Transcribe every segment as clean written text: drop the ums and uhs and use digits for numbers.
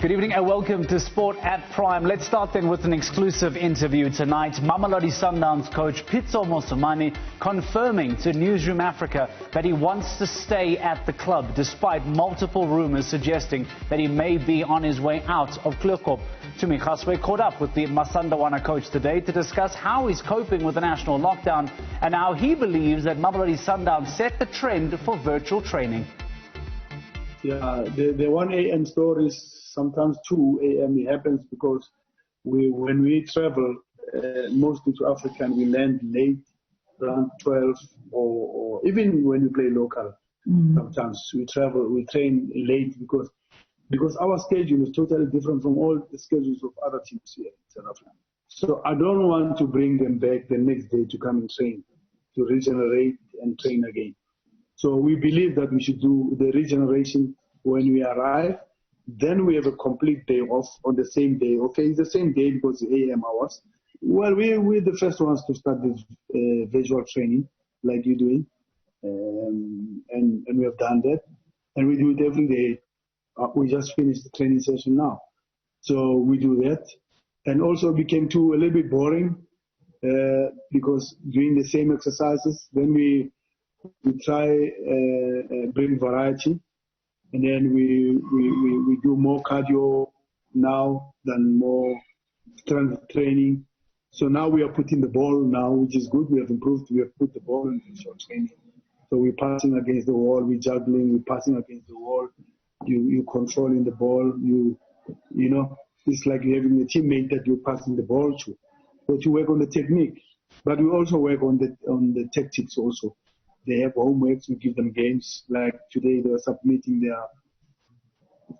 Good evening and welcome to Sport at Prime. Let's start then with an exclusive interview tonight. Mamelodi Sundowns coach Pitso Mosimane confirming to Newzroom Afrika that he wants to stay at the club despite multiple rumours suggesting that he may be on his way out of Kgasoe. Tumi Kgasoe caught up with the Masandawana coach today to discuss how he's coping with the national lockdown and how he believes that Mamelodi Sundowns set the trend for virtual training. Yeah, the 1 a.m. stories, sometimes 2 a.m. it happens because when we travel, mostly to Africa, and we land late, around 12, or even when we play local, sometimes we train late because our schedule is totally different from all the schedules of other teams here in South Africa. So I don't want to bring them back the next day to come and train, to regenerate and train again. So we believe that we should do the regeneration when we arrive. Then we have a complete day off on the same day. Okay, it's the same day because the AM hours. Well, we're the first ones to start this visual training like you're doing. And we have done that. And we do it every day. We just finished the training session now. So we do that. And also it became a little bit boring because doing the same exercises, then we try bring variety, and then we do more cardio now than more strength training. So now we are putting the ball now, which is good. We have improved. We have put the ball in short training. So we're passing against the wall. We're juggling. We're passing against the wall. You controlling the ball. You know, it's like you're having a teammate that you're passing the ball to. But you work on the technique, but we also work on the tactics also. They have homeworks, we give them games. Like today, they were submitting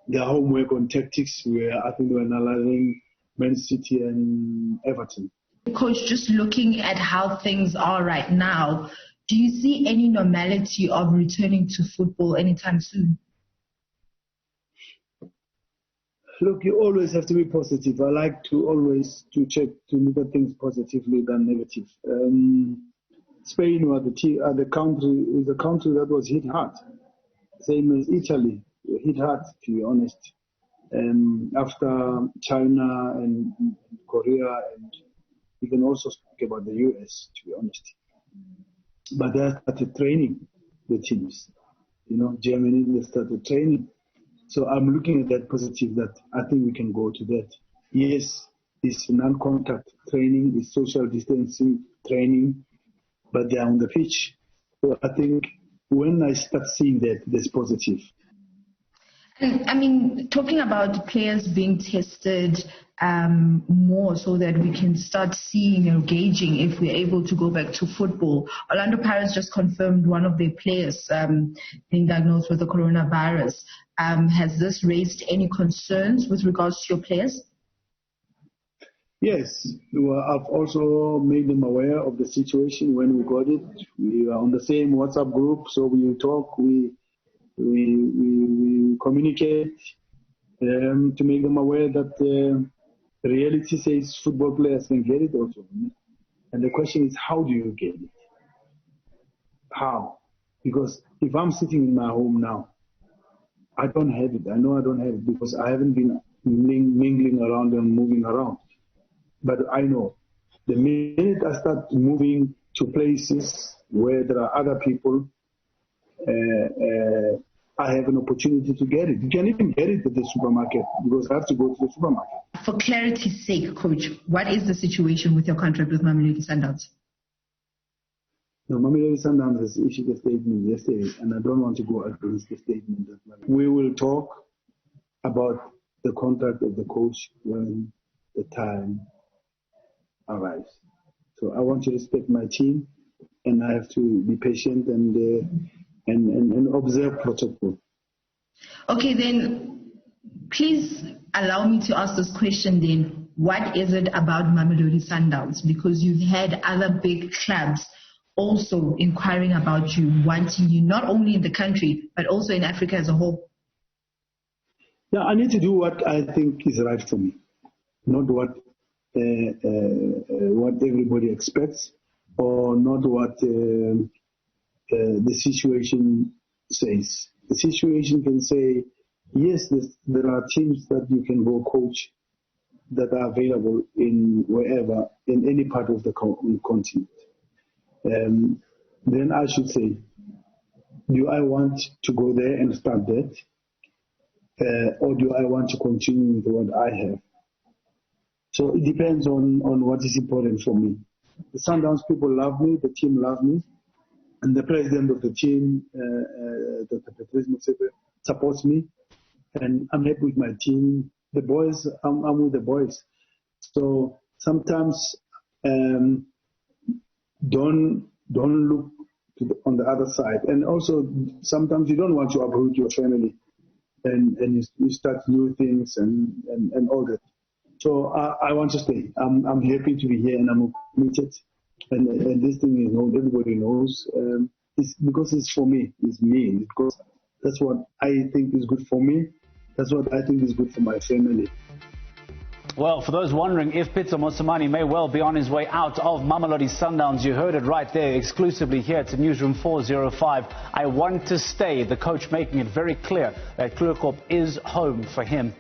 their homework on tactics, where I think they were analyzing Man City and Everton. Coach, just looking at how things are right now, do you see any normality of returning to football anytime soon? Look, you always have to be positive. I like to always to look at things positively than negative. Spain was the country that was hit hard, same as Italy, hit hard, to be honest. After China and Korea, and you can also speak about the US, to be honest. But they started training the teams. You know, Germany, they started training. So I'm looking at that positive, that I think we can go to that. Yes, it's non-contact training, it's social distancing training, but they're on the pitch. So I think when I start seeing that, that's positive. I mean, talking about players being tested more so that we can start seeing and gauging if we're able to go back to football. Orlando Pirates just confirmed one of their players being diagnosed with the coronavirus. Has this raised any concerns with regards to your players? Yes, I've also made them aware of the situation when we got it. We are on the same WhatsApp group, so we talk, we communicate to make them aware that the reality says football players can get it also. And the question is, how do you get it? How? Because if I'm sitting in my home now, I don't have it. I know I don't have it because I haven't been mingling around and moving around. But I know the minute I start moving to places where there are other people, I have an opportunity to get it. You can even get it at the supermarket because I have to go to the supermarket. For clarity's sake, Coach, what is the situation with your contract with Mamelodi Sundowns? No, Mamelodi Sundowns has issued a statement yesterday, and I don't want to go against the statement. We will talk about the contract of the coach when the time arrives. So I want to respect my team, and I have to be patient and observe protocol. Okay, then please allow me to ask this question then. What is it about Mamelodi Sundowns? Because you've had other big clubs also inquiring about you, wanting you not only in the country, but also in Africa as a whole. Yeah, I need to do what I think is right for me, not what everybody expects, or not what the situation says. The situation can say yes, there are teams that you can go coach that are available in wherever, in any part of the continent. Then I should say, do I want to go there and start that? Or do I want to continue with what I have? So it depends on what is important for me. The Sundowns people love me, the team love me, and the president of the team, Dr. Pitso Mosimane, supports me, and I'm happy with my team. The boys, I'm with the boys. So sometimes don't look on the other side, and also sometimes you don't want to uproot your family, and you start new things and all that. So I want to stay. I'm happy to be here, and I'm committed. And this thing is known, everybody knows. It's because it's for me. It's me. Because that's what I think is good for me. That's what I think is good for my family. Well, for those wondering if Pitso Mosimane may well be on his way out of Mamelodi Sundowns, you heard it right there exclusively here to Newsroom 405. I want to stay. The coach making it very clear that Kgasoe is home for him.